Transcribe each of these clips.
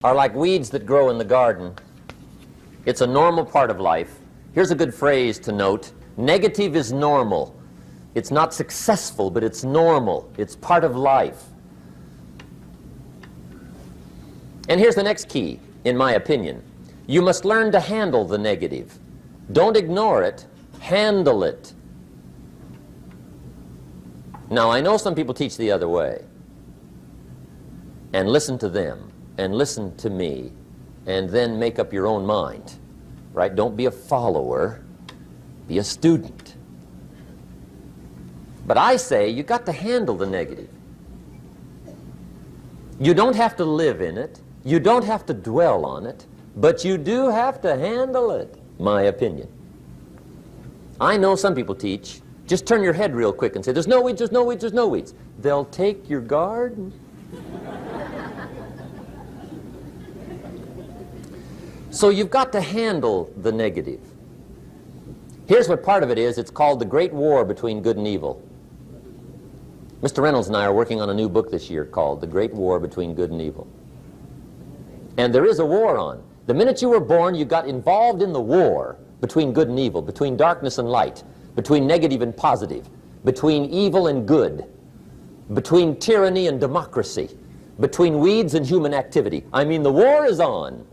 are like weeds that grow in the garden. It's a normal part of life. Here's a good phrase to note. Negative is normal. It's not successful, but it's normal. It's part of life. And here's the next key, in my opinion. You must learn to handle the negative. Don't ignore it. Handle it. Now, I know some people teach the other way. And listen to them, and listen to me, and then make up your own mind. Right? Don't be a follower. Be a student. But I say you got to handle the negative. You don't have to live in it. You don't have to dwell on it. But you do have to handle it, my opinion. I know some people teach, just turn your head real quick and say, there's no weeds, there's no weeds, there's no weeds. They'll take your garden. So you've got to handle the negative. Here's what part of it is. It's called the Great War Between Good and Evil. Mr. Reynolds and I are working on a new book this year called The Great War Between Good and Evil. And there is a war on. The minute you were born, you got involved in the war between good and evil, between darkness and light, between negative and positive, between evil and good, between tyranny and democracy, between weeds and human activity. I mean, the war is on.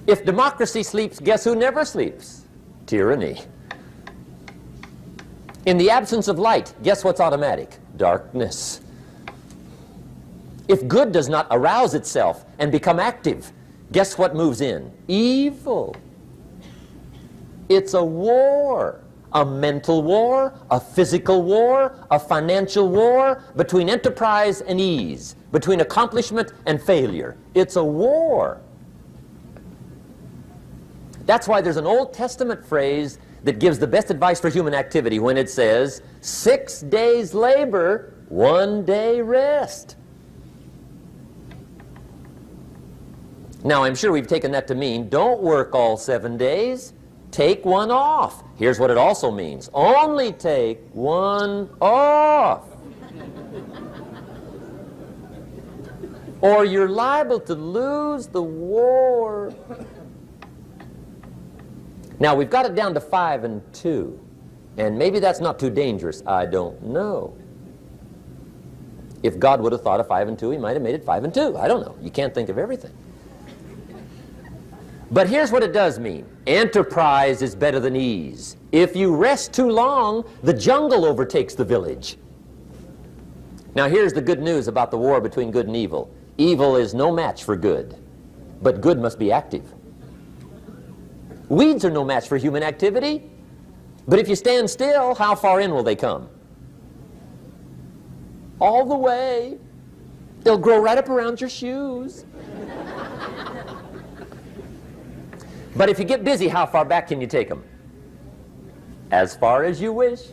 If democracy sleeps, guess who never sleeps? Tyranny. In the absence of light, guess what's automatic? Darkness. If good does not arouse itself and become active, guess what moves in? Evil. It's a war. A mental war, a physical war, a financial war, between enterprise and ease, between accomplishment and failure. It's a war. That's why there's an Old Testament phrase that gives the best advice for human activity when it says, 6 days labor, 1 day rest. Now, I'm sure we've taken that to mean, don't work all 7 days, take one off. Here's what it also means, only take one off. Or you're liable to lose the war. Now, we've got it down to 5 and 2, and maybe that's not too dangerous. I don't know. If God would have thought of 5 and 2, he might have made it 5 and 2. I don't know. You can't think of everything. But here's what it does mean. Enterprise is better than ease. If you rest too long, the jungle overtakes the village. Now, here's the good news about the war between good and evil. Evil is no match for good, but good must be active. Weeds are no match for human activity, but if you stand still, how far in will they come? All the way. They'll grow right up around your shoes. But if you get busy, how far back can you take them? As far as you wish.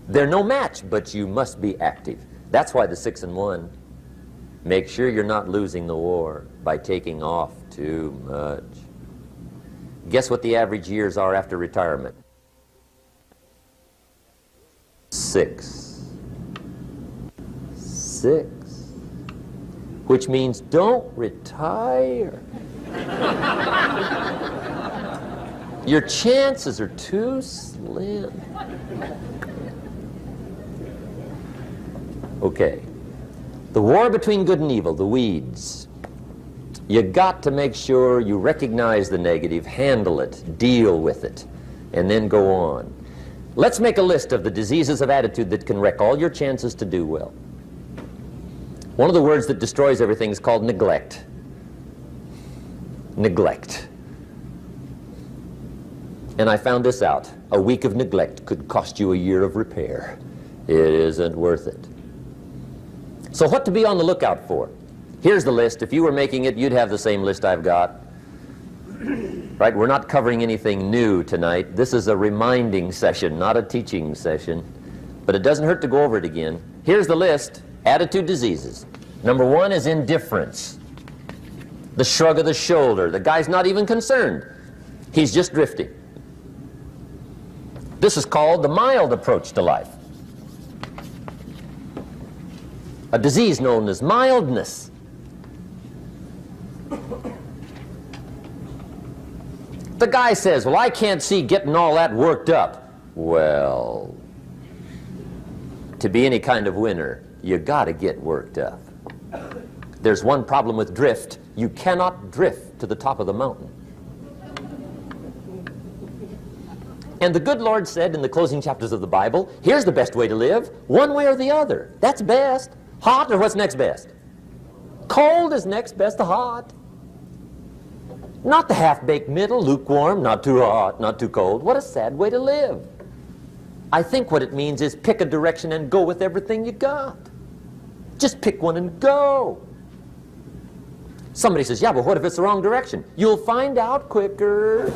They're no match, but you must be active. That's why the 6 and 1. Make sure you're not losing the war by taking off too much. Guess what the average years are after retirement? 6. 6. Which means don't retire. Your chances are too slim. Okay. The war between good and evil, the weeds. You got to make sure you recognize the negative, handle it, deal with it, and then go on. Let's make a list of the diseases of attitude that can wreck all your chances to do well. One of the words that destroys everything is called neglect. Neglect. And I found this out. A week of neglect could cost you a year of repair. It isn't worth it. So what to be on the lookout for? Here's the list. If you were making it, you'd have the same list I've got. Right? We're not covering anything new tonight. This is a reminding session, not a teaching session. But it doesn't hurt to go over it again. Here's the list. Attitude diseases. Number 1 is indifference. The shrug of the shoulder. The guy's not even concerned. He's just drifting. This is called the mild approach to life. a disease known as mildness. The guy says, well, I can't see getting all that worked up. Well, to be any kind of winner, you got to get worked up. There's one problem with drift. You cannot drift to the top of the mountain. And the good Lord said in the closing chapters of the Bible, here's the best way to live, one way or the other. That's best. Hot or what's next best? Cold is next best to hot. Not the half-baked middle, lukewarm, not too hot, not too cold. What a sad way to live. I think what it means is pick a direction and go with everything you got. Just pick one and go. Somebody says, yeah, but what if it's the wrong direction? You'll find out quicker.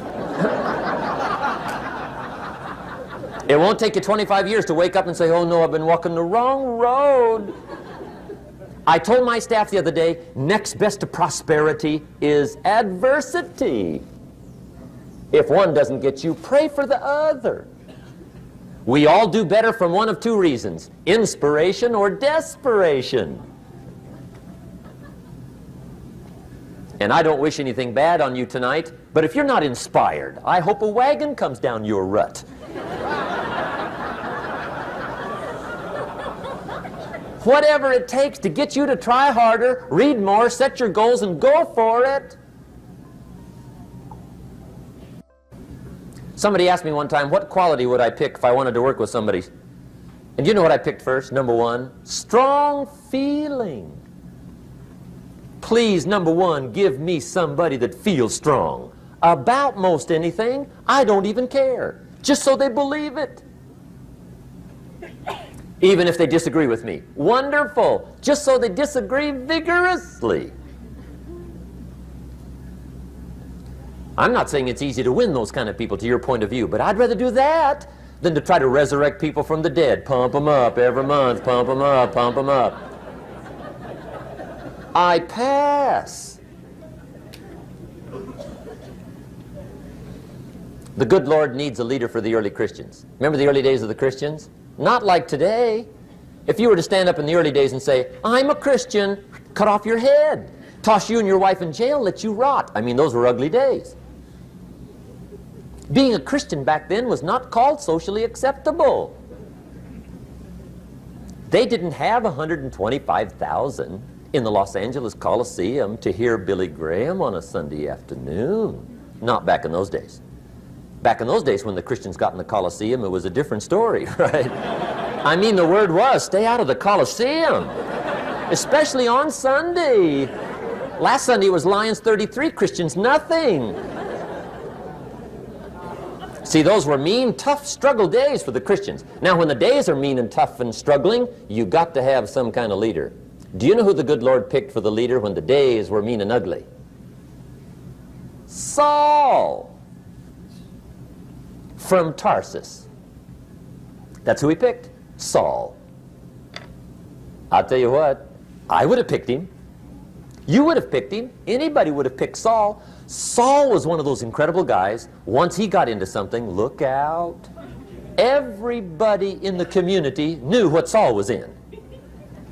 It won't take you 25 years to wake up and say, oh no, I've been walking the wrong road. I told my staff the other day, next best to prosperity is adversity. If one doesn't get you, pray for the other. We all do better from one of two reasons, inspiration or desperation. And I don't wish anything bad on you tonight, but if you're not inspired, I hope a wagon comes down your rut. Whatever it takes to get you to try harder, read more, set your goals, and go for it. Somebody asked me one time, what quality would I pick if I wanted to work with somebody? And you know what I picked first? Number one, strong feeling. Please, number one, give me somebody that feels strong. About most anything, I don't even care. Just so they believe it. Even if they disagree with me. Wonderful. Just so they disagree vigorously. I'm not saying it's easy to win those kind of people to your point of view, but I'd rather do that than to try to resurrect people from the dead. Pump them up every month, pump them up, pump them up. I pass. The good Lord needs a leader for the early Christians. Remember the early days of the Christians? Not like today. If you were to stand up in the early days and say, I'm a Christian, cut off your head, toss you and your wife in jail, let you rot. I mean, those were ugly days. Being a Christian back then was not called socially acceptable. They didn't have 125,000 in the Los Angeles Coliseum to hear Billy Graham on a Sunday afternoon. Not back in those days. Back in those days when the Christians got in the Coliseum, it was a different story, right? I mean, the word was, stay out of the Coliseum, especially on Sunday. Last Sunday was Lions 33, Christians nothing. See, those were mean, tough struggle days for the Christians. Now, when the days are mean and tough and struggling, you got to have some kind of leader. Do you know who the good Lord picked for the leader when the days were mean and ugly? Saul from Tarsus. That's who he picked, Saul. I'll tell you what, I would have picked him. You would have picked him. Anybody would have picked Saul. Saul was one of those incredible guys. Once he got into something, look out. Everybody in the community knew what Saul was in.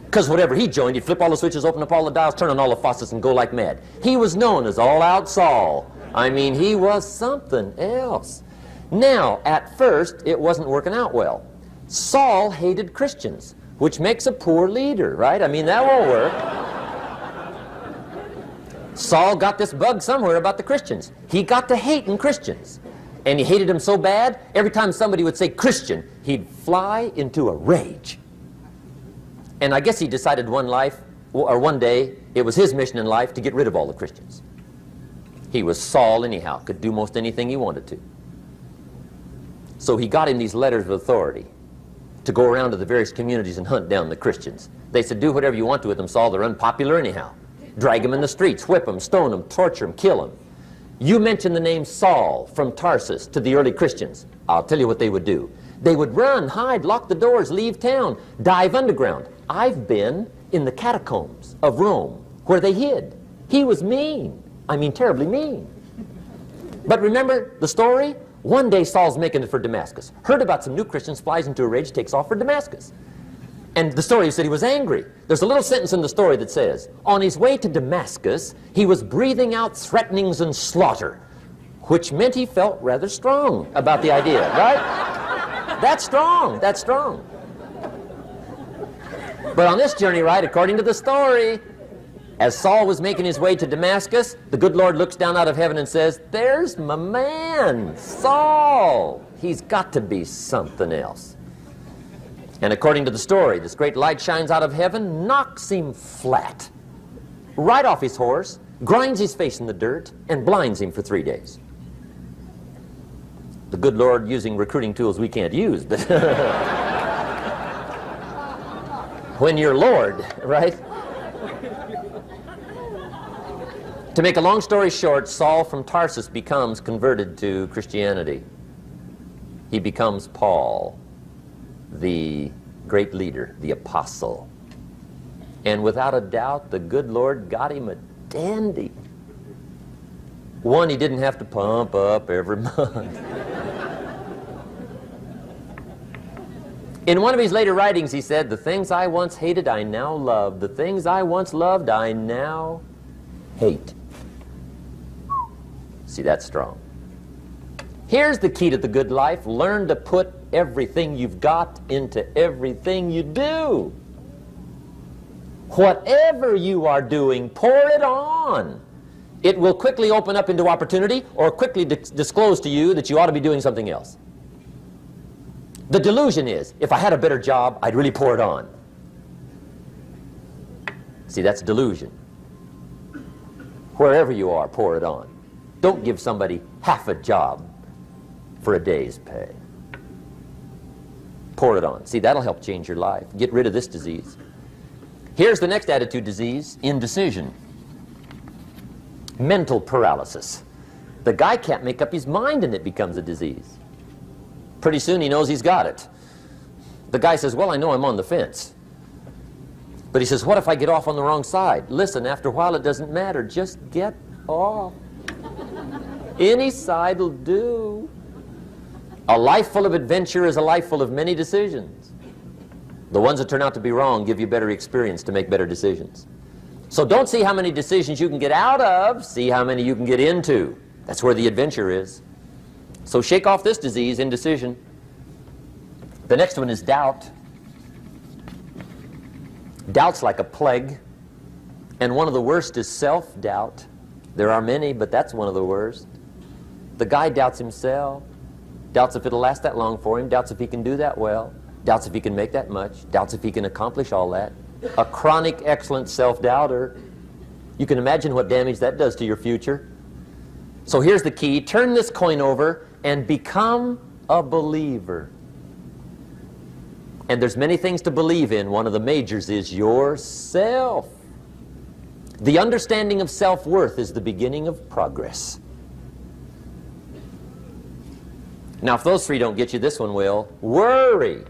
Because whatever he joined, he'd flip all the switches, open up all the dials, turn on all the faucets, and go like mad. He was known as All-Out Saul. I mean, he was something else. Now, at first, it wasn't working out well. Saul hated Christians, which makes a poor leader, right? I mean, that won't work. Saul got this bug somewhere about the Christians. He got to hating Christians. And he hated them so bad, every time somebody would say Christian, he'd fly into a rage. And I guess he decided one day, it was his mission in life to get rid of all the Christians. He was Saul anyhow, could do most anything he wanted to. So he got him these letters of authority to go around to the various communities and hunt down the Christians. They said, do whatever you want to with them, Saul, they're unpopular anyhow. Drag them in the streets, whip them, stone them, torture them, kill them. You mention the name Saul from Tarsus to the early Christians, I'll tell you what they would do. They would run, hide, lock the doors, leave town, dive underground. I've been in the catacombs of Rome where they hid. He was mean. I mean, terribly mean. But remember the story? One day Saul's making it for Damascus. Heard about some new Christians, flies into a rage, takes off for Damascus. And the story said he was angry. There's a little sentence in the story that says, on his way to Damascus, he was breathing out threatenings and slaughter, which meant he felt rather strong about the idea, right? That's strong, that's strong. But on this journey, right, according to the story, as Saul was making his way to Damascus, the good Lord looks down out of heaven and says, there's my man, Saul. He's got to be something else. And according to the story, this great light shines out of heaven, knocks him flat, right off his horse, grinds his face in the dirt, and blinds him for 3 days. The good Lord using recruiting tools we can't use, but when you're Lord, right? To make a long story short, Saul from Tarsus becomes converted to Christianity. He becomes Paul, the great leader, the apostle. And without a doubt, the good Lord got him a dandy. One he didn't have to pump up every month. In one of his later writings, he said, the things I once hated, I now love. The things I once loved, I now hate. See, that's strong. Here's the key to the good life. Learn to put everything you've got into everything you do. Whatever you are doing, pour it on. It will quickly open up into opportunity or quickly disclose to you that you ought to be doing something else. The delusion is, if I had a better job, I'd really pour it on. See, that's delusion. Wherever you are, pour it on. Don't give somebody half a job for a day's pay. Pour it on. See, that'll help change your life. Get rid of this disease. Here's the next attitude disease, indecision. Mental paralysis. The guy can't make up his mind and it becomes a disease. Pretty soon he knows he's got it. The guy says, well, I know I'm on the fence. But he says, what if I get off on the wrong side? Listen, after a while it doesn't matter. Just get off. Any side will do. A life full of adventure is a life full of many decisions. The ones that turn out to be wrong give you better experience to make better decisions. So don't see how many decisions you can get out of, see how many you can get into. That's where the adventure is. So shake off this disease, indecision. The next one is doubt. Doubt's like a plague, and one of the worst is self-doubt. There are many, but that's one of the worst. The guy doubts himself, doubts if it'll last that long for him, doubts if he can do that well, doubts if he can make that much, doubts if he can accomplish all that. A chronic, excellent self-doubter. You can imagine what damage that does to your future. So here's the key. Turn this coin over and become a believer. And there's many things to believe in. One of the majors is yourself. The understanding of self-worth is the beginning of progress. Now, if those three don't get you, this one will. Worry.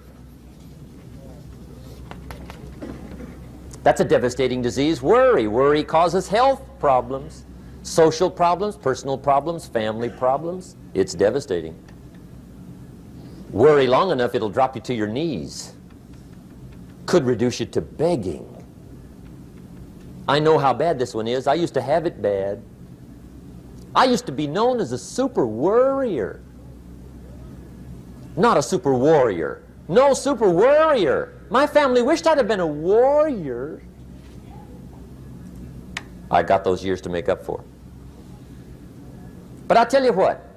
That's a devastating disease. Worry. Worry causes health problems, social problems, personal problems, family problems. It's devastating. Worry long enough, it'll drop you to your knees. Could reduce you to begging. I know how bad this one is. I used to have it bad. I used to be known as a super worrier. Not a super warrior. No, super worrier. My family wished I'd have been a warrior. I got those years to make up for. But I'll tell you what.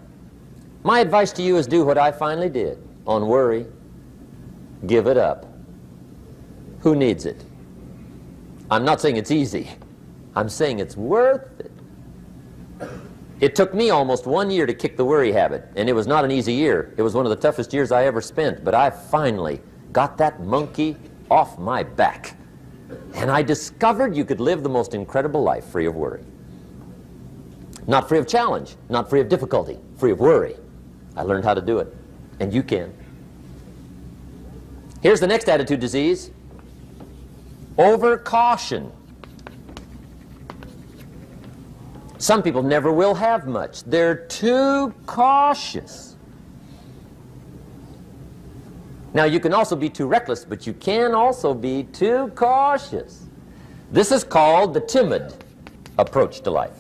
My advice to you is do what I finally did on worry. Give it up. Who needs it? I'm not saying it's easy. I'm saying it's worth it. It took me almost 1 year to kick the worry habit, and it was not an easy year. It was one of the toughest years I ever spent, but I finally got that monkey off my back. And I discovered you could live the most incredible life free of worry. Not free of challenge, not free of difficulty, free of worry. I learned how to do it, and you can. Here's the next attitude disease. Overcaution. Some people never will have much. They're too cautious. Now, you can also be too reckless, but you can also be too cautious. This is called the timid approach to life.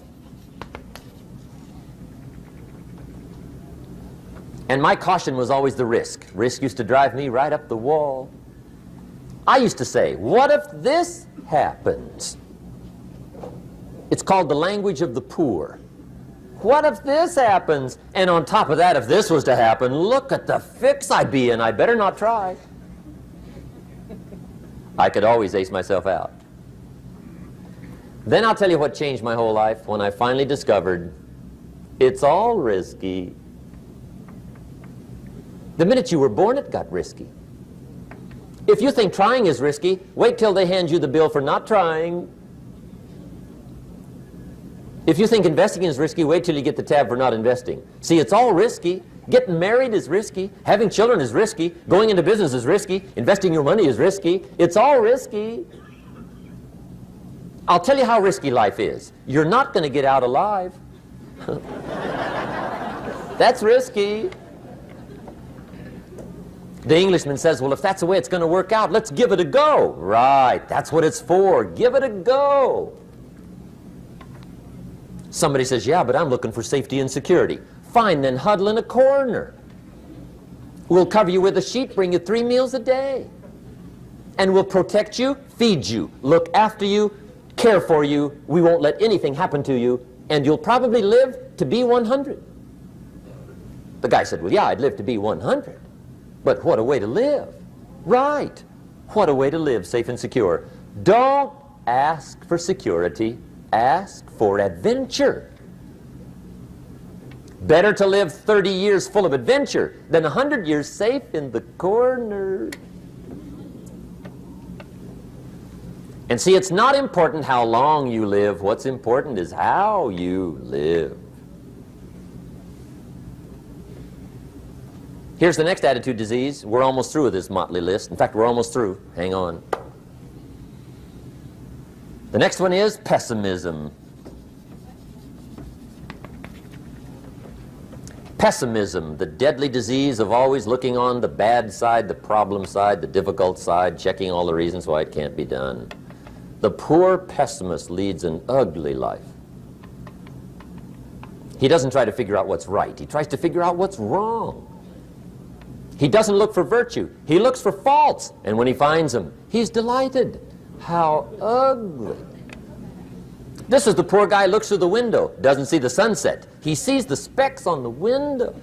And my caution was always the risk. Risk used to drive me right up the wall. I used to say, what if this happens? It's called the language of the poor. What if this happens? And on top of that, if this was to happen, look at the fix I'd be in. I better not try. I could always ace myself out. Then I'll tell you what changed my whole life when I finally discovered it's all risky. The minute you were born, it got risky. If you think trying is risky, wait till they hand you the bill for not trying. If you think investing is risky, wait till you get the tab for not investing. See, it's all risky. Getting married is risky. Having children is risky. Going into business is risky. Investing your money is risky. It's all risky. I'll tell you how risky life is. You're not going to get out alive. That's risky. The Englishman says, well, if that's the way it's going to work out, let's give it a go. Right, that's what it's for. Give it a go. Somebody says, yeah, but I'm looking for safety and security. Fine, then huddle in a corner. We'll cover you with a sheet, bring you 3 meals a day. And we'll protect you, feed you, look after you, care for you. We won't let anything happen to you, and you'll probably live to be 100. The guy said, well, yeah, I'd live to be 100. But what a way to live. Right. What a way to live, safe and secure. Don't ask for security. Ask for adventure. Better to live 30 years full of adventure than 100 years safe in the corner. And see, it's not important how long you live. What's important is how you live. Here's the next attitude disease. We're almost through with this motley list. In fact, we're almost through. Hang on. The next one is pessimism. Pessimism, the deadly disease of always looking on the bad side, the problem side, the difficult side, checking all the reasons why it can't be done. The poor pessimist leads an ugly life. He doesn't try to figure out what's right. He tries to figure out what's wrong. He doesn't look for virtue. He looks for faults. And when he finds them, he's delighted. How ugly. This is the poor guy who looks through the window, doesn't see the sunset. He sees the specks on the window.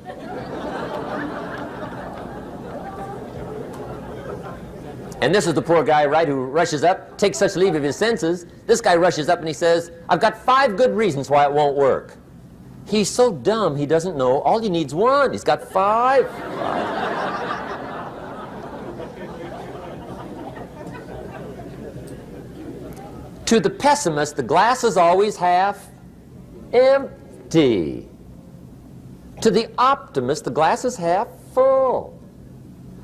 And this is the poor guy, right, who rushes up, takes such leave of his senses. This guy rushes up and he says, I've got 5 good reasons why it won't work. He's so dumb he doesn't know all he needs 1. He's got 5. To the pessimist, the glass is always half empty. To the optimist, the glass is half full.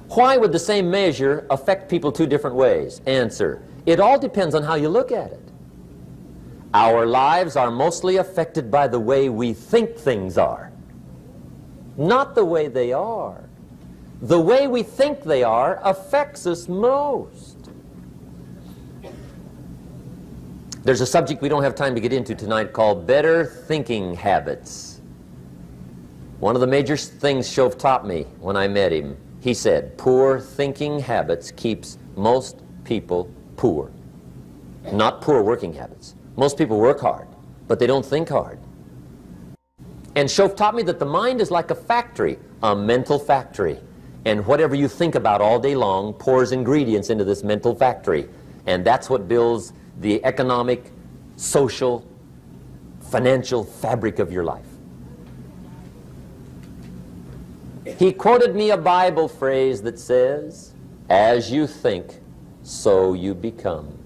Why would the same measure affect people 2 different ways? Answer, it all depends on how you look at it. Our lives are mostly affected by the way we think things are, not the way they are. The way we think they are affects us most. There's a subject we don't have time to get into tonight called better thinking habits. One of the major things Shove taught me when I met him, he said, poor thinking habits keeps most people poor. Not poor working habits. Most people work hard, but they don't think hard. And Shove taught me that the mind is like a factory, a mental factory. And whatever you think about all day long pours ingredients into this mental factory. And that's what builds the economic, social, financial fabric of your life. He quoted me a Bible phrase that says, as you think, so you become.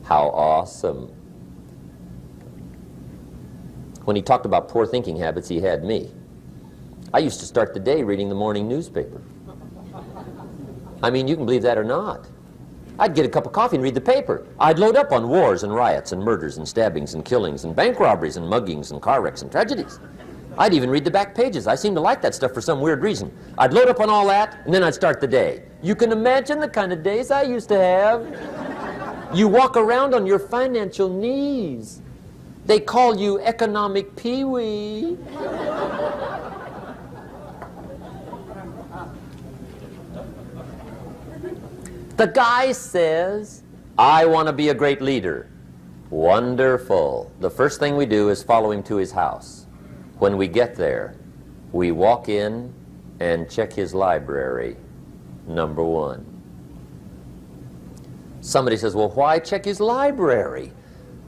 How awesome. When he talked about poor thinking habits, he had me. I used to start the day reading the morning newspaper. I mean, you can believe that or not. I'd get a cup of coffee and read the paper. I'd load up on wars and riots and murders and stabbings and killings and bank robberies and muggings and car wrecks and tragedies. I'd even read the back pages. I seem to like that stuff for some weird reason. I'd load up on all that, and then I'd start the day. You can imagine the kind of days I used to have. You walk around on your financial knees. They call you economic peewee. The guy says, I want to be a great leader. Wonderful. The first thing we do is follow him to his house. When we get there, we walk in and check his library, number one. Somebody says, well, why check his library?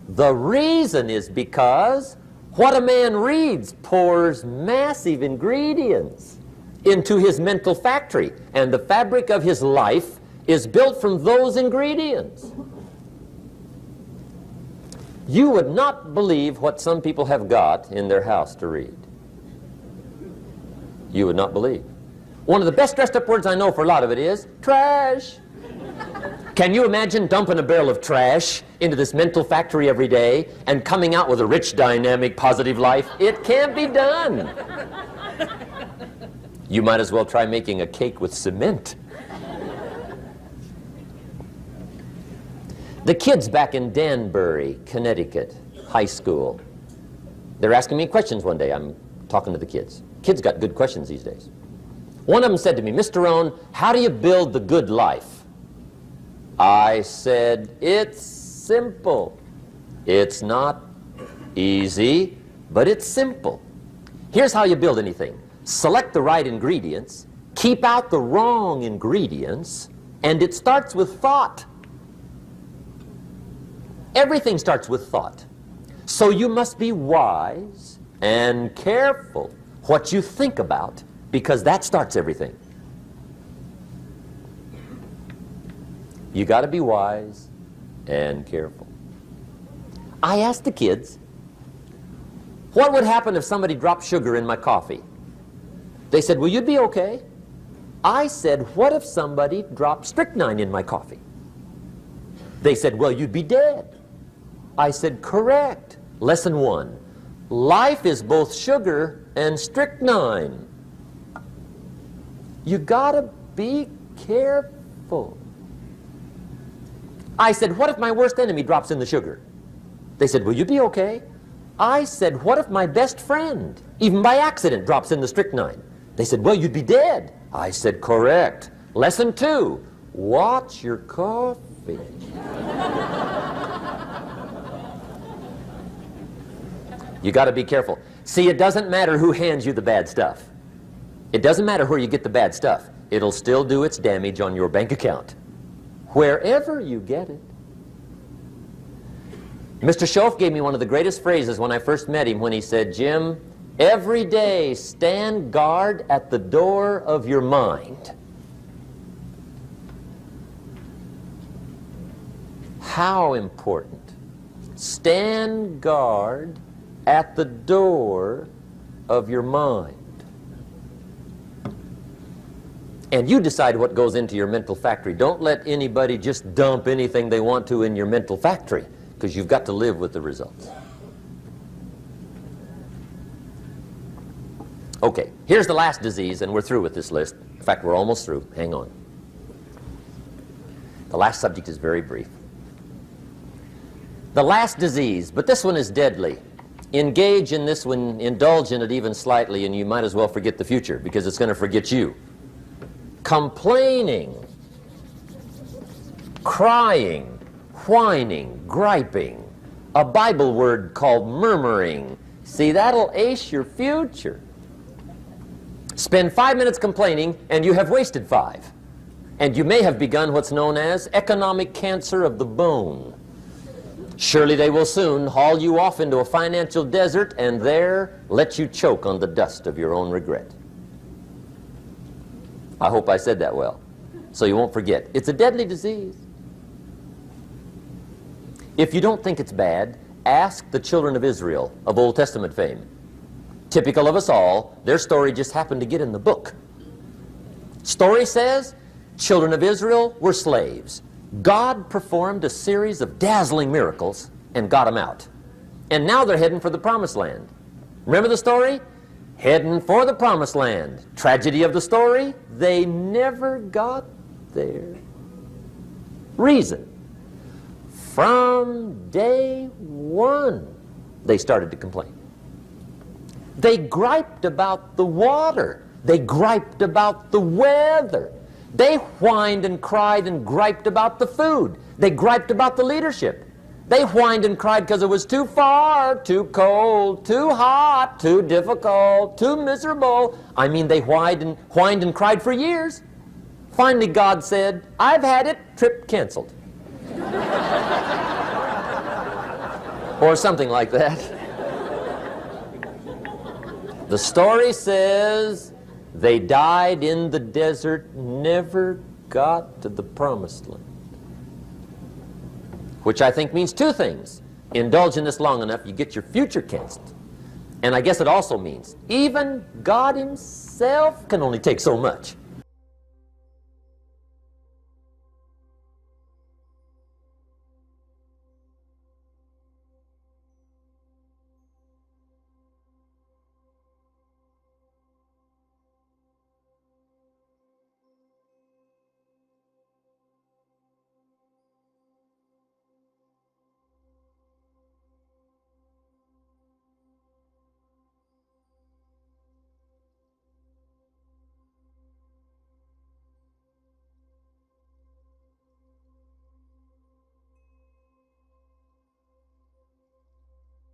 The reason is because what a man reads pours massive ingredients into his mental factory, and the fabric of his life is built from those ingredients. You would not believe what some people have got in their house to read. You would not believe. One of the best dressed up words I know for a lot of it is trash. Can you imagine dumping a barrel of trash into this mental factory every day and coming out with a rich, dynamic, positive life? It can't be done. You might as well try making a cake with cement. The kids back in Danbury, Connecticut, high school, they're asking me questions one day. I'm talking to the kids. Kids got good questions these days. One of them said to me, Mr. Rohn, how do you build the good life? I said, it's simple. It's not easy, but it's simple. Here's how you build anything. Select the right ingredients, keep out the wrong ingredients, and it starts with thought. Everything starts with thought. So you must be wise and careful what you think about, because that starts everything. You got to be wise and careful. I asked the kids, what would happen if somebody dropped sugar in my coffee? They said, well, you'd be okay. I said, what if somebody dropped strychnine in my coffee? They said, well, you'd be dead. I said, correct. Lesson one, life is both sugar and strychnine. You gotta be careful. I said, what if my worst enemy drops in the sugar? They said, will you be okay? I said, what if my best friend, even by accident, drops in the strychnine? They said, well, you'd be dead. I said, correct. Lesson two, watch your coffee. You got to be careful. See, it doesn't matter who hands you the bad stuff. It doesn't matter where you get the bad stuff. It'll still do its damage on your bank account, wherever you get it. Mr. Schoaf gave me one of the greatest phrases when I first met him when he said, Jim, every day stand guard at the door of your mind. How important. Stand guard at the door of your mind. And you decide what goes into your mental factory. Don't let anybody just dump anything they want to in your mental factory, because you've got to live with the results. Okay, here's the last disease, and we're through with this list. In fact, we're almost through. Hang on. The last subject is very brief. The last disease, but this one is deadly. Engage in this one, indulge in it even slightly, and you might as well forget the future, because it's going to forget you. Complaining, crying, whining, griping, a Bible word called murmuring. See, that'll ace your future. Spend 5 minutes complaining, and you have wasted 5. And you may have begun what's known as economic cancer of the bone. Surely they will soon haul you off into a financial desert and there let you choke on the dust of your own regret. I hope I said that well, so you won't forget. It's a deadly disease. If you don't think it's bad, ask the children of Israel of Old Testament fame. Typical of us all, their story just happened to get in the book. Story says, children of Israel were slaves. God performed a series of dazzling miracles and got them out. And now they're heading for the promised land. Remember the story? heading for the promised land. Tragedy of the story, they never got there. Reason, from day one, they started to complain. They griped about the water. They griped about the weather. They whined and cried and griped about the food. They griped about the leadership. They whined and cried because it was too far, too cold, too hot, too difficult, too miserable. I mean, they whined and cried for years. Finally, God said, "I've had it, trip canceled." Or something like that. The story says they died in the desert, never got to the promised land. Which I think means two things. Indulge in this long enough, you get your future canceled. And I guess it also means even God himself can only take so much.